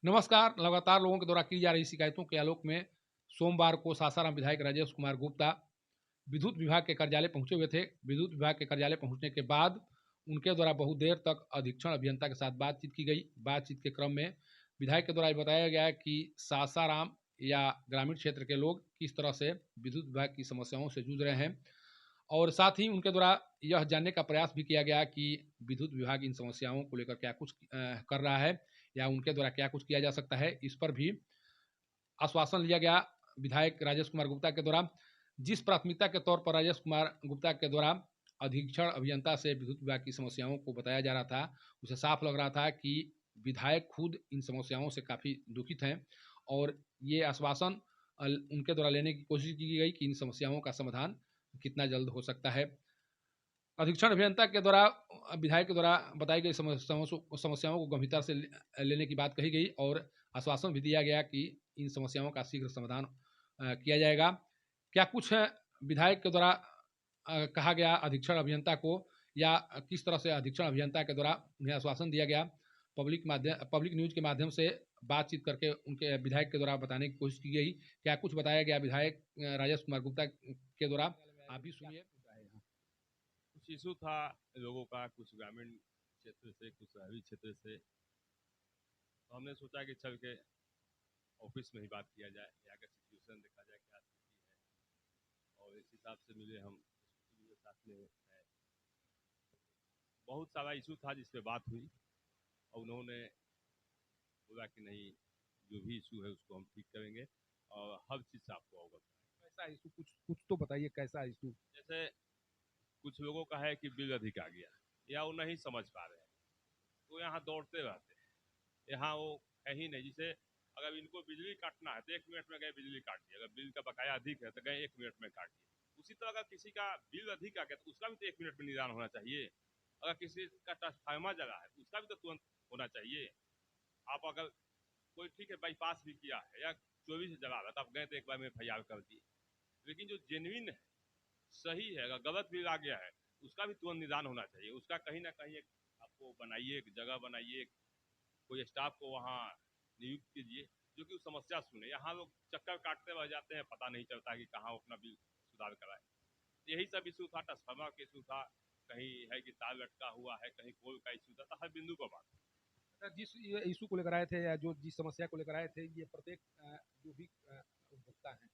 नमस्कार। लगातार लोगों के द्वारा की जा रही शिकायतों के आलोक में सोमवार को सासाराम विधायक राजेश कुमार गुप्ता विद्युत विभाग के कार्यालय पहुंचे हुए थे। विद्युत विभाग के कार्यालय पहुंचने के बाद उनके द्वारा बहुत देर तक अधीक्षण अभियंता के साथ बातचीत की गई। बातचीत के क्रम में विधायक के द्वारा ये बताया गया कि सासाराम या ग्रामीण क्षेत्र के लोग किस तरह से विद्युत विभाग की समस्याओं से जूझ रहे हैं, और साथ ही उनके द्वारा यह जानने का प्रयास भी किया गया कि विद्युत विभाग इन समस्याओं को लेकर क्या कुछ कर रहा है या उनके द्वारा क्या कुछ किया जा सकता है। इस पर भी आश्वासन लिया गया विधायक राजेश कुमार गुप्ता के द्वारा। जिस प्राथमिकता के तौर पर राजेश कुमार गुप्ता के द्वारा अधीक्षण अभियंता से विद्युत विभाग की समस्याओं को बताया जा रहा था, उसे साफ लग रहा था कि विधायक खुद इन समस्याओं से काफ़ी दुखित हैं, और ये आश्वासन उनके द्वारा लेने की कोशिश की गई कि इन समस्याओं का समाधान कितना जल्द हो सकता है। अधीक्षण अभियंता के द्वारा विधायक के द्वारा बताई गई समस्याओं को गंभीरता से लेने की बात कही गई, और आश्वासन भी दिया गया कि इन समस्याओं का शीघ्र समाधान किया जाएगा। क्या कुछ विधायक के द्वारा कहा गया अधीक्षण अभियंता को, या किस तरह से अधीक्षण अभियंता के द्वारा उन्हें आश्वासन दिया गया, पब्लिक न्यूज के माध्यम से बातचीत करके उनके विधायक के द्वारा बताने की कोशिश की गई। क्या कुछ बताया गया विधायक राजेश कुमार गुप्ता के द्वारा, आप भी सुनिए। कुछ इशू था लोगों का, कुछ ग्रामीण क्षेत्र से, कुछ शहरी क्षेत्र से। तो हमने सोचा कि चल के ऑफिस में ही बात किया जाए, यहाँ का सिचुएशन देखा जाए क्या स्थिति है, और इस हिसाब से मिले हम के साथ में है। बहुत सारा इशू था जिस पे बात हुई, और उन्होंने बोला कि नहीं, जो भी इशू है उसको हम ठीक करेंगे और हर चीज़ से आपको अवगत कराएंगे। कैसा इशू, कुछ कुछ तो बताइए, कैसा इशू? जैसे कुछ लोगों का है कि बिल अधिक आ गया, या वो नहीं समझ पा रहे हैं, तो यहाँ दौड़ते रहते हैं। यहाँ वो है ही नहीं। जिसे अगर इनको बिजली काटना है तो 1 मिनट में गए बिजली काट दिया, अगर बिल का बकाया अधिक है तो गए 1 मिनट में काट दिया। उसी तरह अगर किसी का बिल अधिक आ गया तो उसका भी तो 1 मिनट में निदान होना चाहिए। अगर किसी का ट्रांसफार्मर जला है तो उसका भी तो तुरंत होना चाहिए। आप अगर कोई ठीक है बाईपास भी किया है या 24 जला रहा तो आप गए तो एक बार में FIR कर दिए। लेकिन जो जेन्युइन है, सही है, अगर गलत बिल आ गया है उसका भी तुरंत निदान होना चाहिए। उसका कहीं ना कहीं एक आपको बनाइए, एक जगह बनाइए, कोई स्टाफ को वहाँ नियुक्त कीजिए जो कि उस समस्या सुने। यहाँ लोग चक्कर काटते रह जाते हैं, पता नहीं चलता कि कहाँ अपना बिल सुधार कराए। यही सब इशू था, ट्रांसफार्मर का इशू था, कहीं है कि तार लटका हुआ है, कहीं पोल का इशू था, तो हर बिंदु पर बात। जिस ये इशू को लेकर आए थे, या जो जिस समस्या को लेकर आए थे, ये प्रत्येक जो भी उपभोक्ता हैं,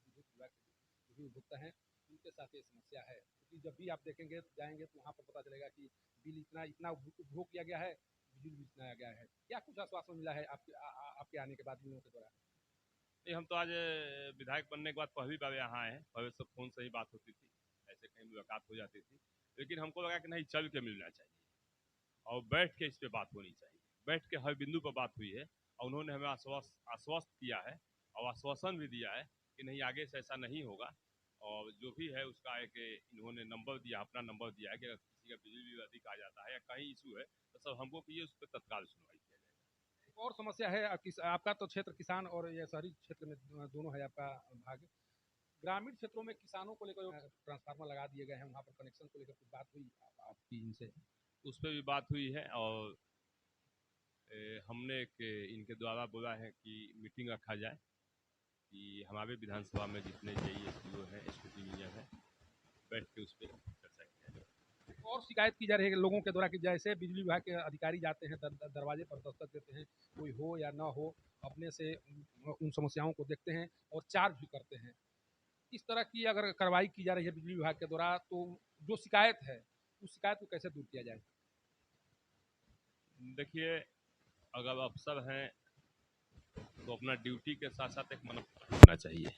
विद्युत विभाग के जो भी उपभोक्ता हैं, उनके साथ ये समस्या है। क्योंकि जब भी आप देखेंगे जाएंगे तो वहाँ पर पता चलेगा कि बिल इतना इतना उपभोग किया गया है, बिजली भी इतना आ गया है। क्या कुछ आश्वासन मिला है आपके आने के बाद इन लोगों के द्वारा? नहीं, हम तो आज विधायक बनने के बाद पहली बार यहाँ आए हैं। पहले सब फोन से ही बात होती थी, ऐसे कहीं मुलाकात हो जाती थी, लेकिन हमको लगा कि नहीं, चल के मिलना चाहिए और बैठ के इस पर बात होनी चाहिए। बैठ के हर बिंदु पर बात हुई है, और उन्होंने हमें आश्वस्त किया है और आश्वासन भी दिया है कि नहीं, आगे से ऐसा नहीं होगा। और जो भी है उसका एक इन्होंने नंबर दिया, अपना नंबर दिया है कि अगर किसी का बिजली बिल अधिक आ जाता है या कहीं इशू है तो सब हमको कीजिए, उस पर तत्काल सुनवाई किया जाएगा। एक और समस्या है, आपका तो क्षेत्र किसान और ये शहरी क्षेत्र में दोनों है आपका भाग। ग्रामीण क्षेत्रों में किसानों को लेकर ट्रांसफार्मर लगा दिए गए हैं, वहाँ पर कनेक्शन को लेकर कुछ बात हुई आपकी इनसे? उस पर भी बात हुई है, और हमने इनके द्वारा बोला है कि मीटिंग रखा जाए कि हमारे विधानसभा में जितने JSPO हैं, स्कूटी इंजीनियर हैं, बैठ के उस पर चर्चा किया जाए। और शिकायत की जा रही है लोगों के द्वारा कि जैसे बिजली विभाग के अधिकारी जाते हैं, दरवाजे पर दस्तक देते हैं, कोई हो या ना हो, अपने से उन समस्याओं को देखते हैं और चार्ज भी करते हैं। इस तरह की अगर कार्रवाई की जा रही है बिजली विभाग के द्वारा, तो जो शिकायत है उस शिकायत को कैसे दूर किया जाए? देखिए, अगर अफसर हैं तो अपना ड्यूटी के साथ साथ एक मानवता होना चाहिए,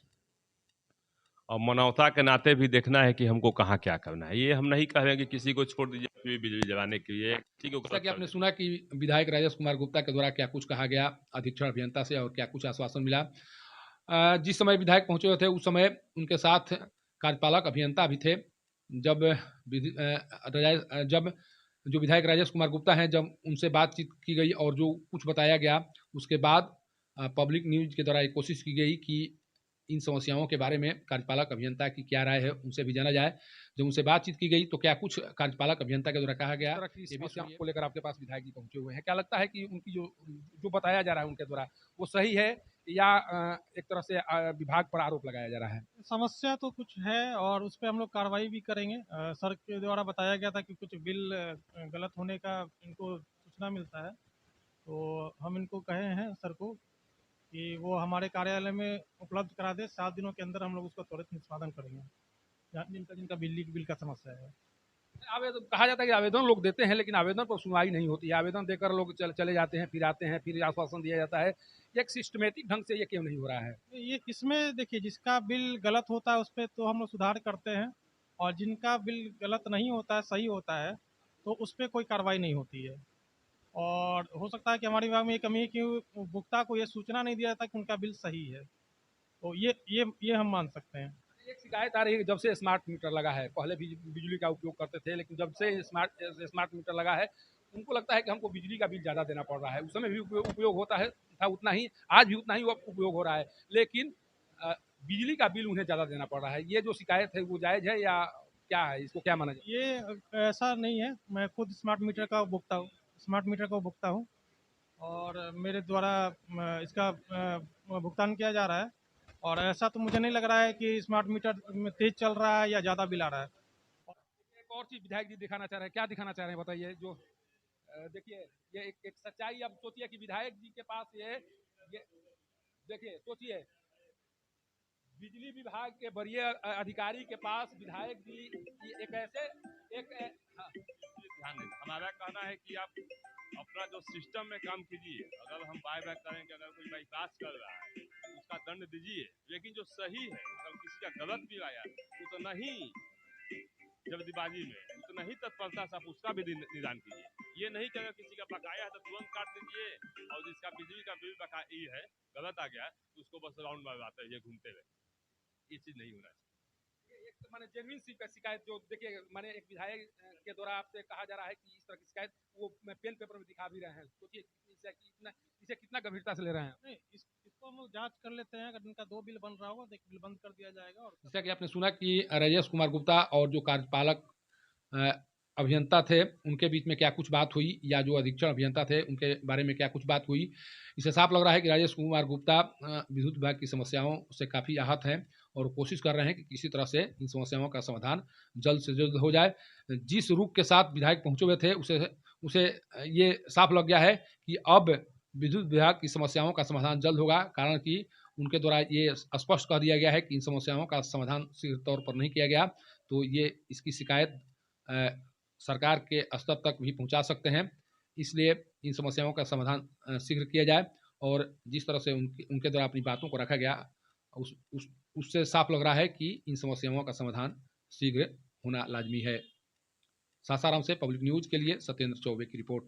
और मानवता के नाते भी देखना है कि हमको कहाँ क्या करना है। ये हम नहीं कह रहे हैं कि किसी को छोड़ दीजिए बिजली जलाने के लिए, ठीक है, जैसा कि आपने सुना कि विधायक राजेश कुमार गुप्ता के द्वारा क्या कुछ कहा गया अधीक्षण अभियंता से, और क्या कुछ आश्वासन मिला। जिस समय विधायक पहुंचे हुए थे उस समय उनके साथ कार्यपालक अभियंता भी थे। जब जब जो विधायक राजेश कुमार गुप्ता हैं, जब उनसे बातचीत की गई और जो कुछ बताया गया, उसके बाद पब्लिक न्यूज के द्वारा एक कोशिश की गई कि इन समस्याओं के बारे में कार्यपालक अभियंता की क्या राय है उनसे भी जाना जाए। जब उनसे बातचीत की गई तो क्या कुछ कार्यपालक अभियंता के द्वारा कहा गया, इस तरह की समस्याओं को लेकर आपके पास विधायक जी पहुंचे हुए हैं, क्या लगता है कि उनकी जो बताया जा रहा है उनके द्वारा वो सही है या एक तरह से विभाग पर आरोप लगाया जा रहा है? समस्या तो कुछ है और उस पे हम लोग कार्रवाई भी करेंगे। सर के द्वारा बताया गया था कि कुछ बिल गलत होने का इनको सूचना मिलता है, तो हम इनको कहे हैं सर को कि वो हमारे कार्यालय में उपलब्ध करा दे। 7 दिनों के अंदर हम लोग उसका त्वरित निष्पादन करेंगे, जिनका जिनका बिजली के बिल का समस्या है। आवेदन कहा जाता है कि आवेदन लोग देते हैं लेकिन आवेदन पर सुनवाई नहीं होती है, आवेदन देकर लोग चले जाते हैं, फिर आते हैं, फिर आश्वासन दिया जाता है। एक सिस्टमेटिक ढंग से ये क्यों नहीं हो रहा है? ये इसमें देखिए, जिसका बिल गलत होता है उस पर तो हम लोग सुधार करते हैं, और जिनका बिल गलत नहीं होता है, सही होता है, तो उस पर कोई कार्रवाई नहीं होती है। और हो सकता है कि हमारे विभाग में ये कमी है कि उपभोक्ता को ये सूचना नहीं दिया जाता कि उनका बिल सही है, तो ये हम मान सकते हैं। एक शिकायत आ रही है जब से स्मार्ट मीटर लगा है, पहले भी बिजली का उपयोग करते थे लेकिन जब से स्मार्ट मीटर लगा है उनको लगता है कि हमको बिजली का बिल ज़्यादा देना पड़ रहा है। उस समय भी उपयोग होता है था उतना ही, आज भी उतना ही उपयोग हो रहा है, लेकिन बिजली का बिल उन्हें ज़्यादा देना पड़ रहा है। ये जो शिकायत है वो जायज़ है या क्या है, इसको क्या माना जाए? ये ऐसा नहीं है, मैं खुद स्मार्ट मीटर का उपभोक्ता हूँ, स्मार्ट मीटर का उपभोक्ता हूँ, और मेरे द्वारा इसका भुगतान किया जा रहा है, और ऐसा तो मुझे नहीं लग रहा है कि स्मार्ट मीटर में तेज चल रहा है या ज़्यादा बिल आ रहा है। एक और चीज़ विधायक जी दिखाना चाह रहे हैं, क्या दिखाना चाह रहे हैं बताइए? जो देखिए ये एक सच्चाई, अब सोचिए कि विधायक जी के पास ये देखिए सोचिए बिजली विभाग के वरीय अधिकारी के पास विधायक जी एक ऐसे हाँ, ध्यान देना। हमारा कहना है कि आप अपना जो सिस्टम में काम कीजिए। अगर हम बाय बैक करें कि अगर कोई बाईपास कर रहा है उसका दंड दीजिए, लेकिन जो सही है अगर किसी का गलत बिल आया उतना ही जल्दीबाजी में, उतना ही तत्परता से आप उसका भी निदान कीजिए। ये नहीं कि अगर किसी का बकाया है तो तुरंत काट दीजिए, और जिसका बिजली का बिल बकाया है गलत आ गया तो उसको बस राउंड मारवाते रहिए घूमते हुए। ये चीज नहीं होना चाहिए। एक माने जेन्युइन शिकायत जो देखिए माने एक विधायक के द्वारा आपसे कहा जा रहा है कि इस तरह की शिकायत वो मैं पेन पेपर में दिखा भी रहे हैं, सोचिए इसे कितना गंभीरता से ले रहे हैं। नहीं, इसको हम लोग जांच कर लेते हैं, अगर इनका 2 बिल बन रहा होगा तो 1 बिल बंद कर दिया जाएगा। और जैसा कि आपने सुना कि राजेश कुमार गुप्ता और जो कार्यपालक अभियंता थे उनके बीच में क्या कुछ बात हुई, या जो अधीक्षण अभियंता थे उनके बारे में क्या कुछ बात हुई, इससे साफ लग रहा है कि राजेश कुमार गुप्ता विद्युत विभाग की समस्याओं से काफ़ी आहत हैं और कोशिश कर रहे हैं कि किसी तरह से इन समस्याओं का समाधान जल्द से जल्द हो जाए। जिस रूप के साथ विधायक पहुंचे हुए थे उसे ये साफ लग गया है कि अब विद्युत विभाग की समस्याओं का समाधान जल्द होगा, कारण कि उनके द्वारा ये स्पष्ट कर दिया गया है कि इन समस्याओं का समाधान शीघ्र तौर पर नहीं किया गया तो ये इसकी शिकायत सरकार के स्तर तक भी पहुंचा सकते हैं। इसलिए इन समस्याओं का समाधान शीघ्र किया जाए, और जिस तरह से उनके द्वारा अपनी बातों को रखा गया उससे साफ लग रहा है कि इन समस्याओं का समाधान शीघ्र होना लाजमी है। सासाराम से पब्लिक न्यूज के लिए सत्येंद्र चौबे की रिपोर्ट।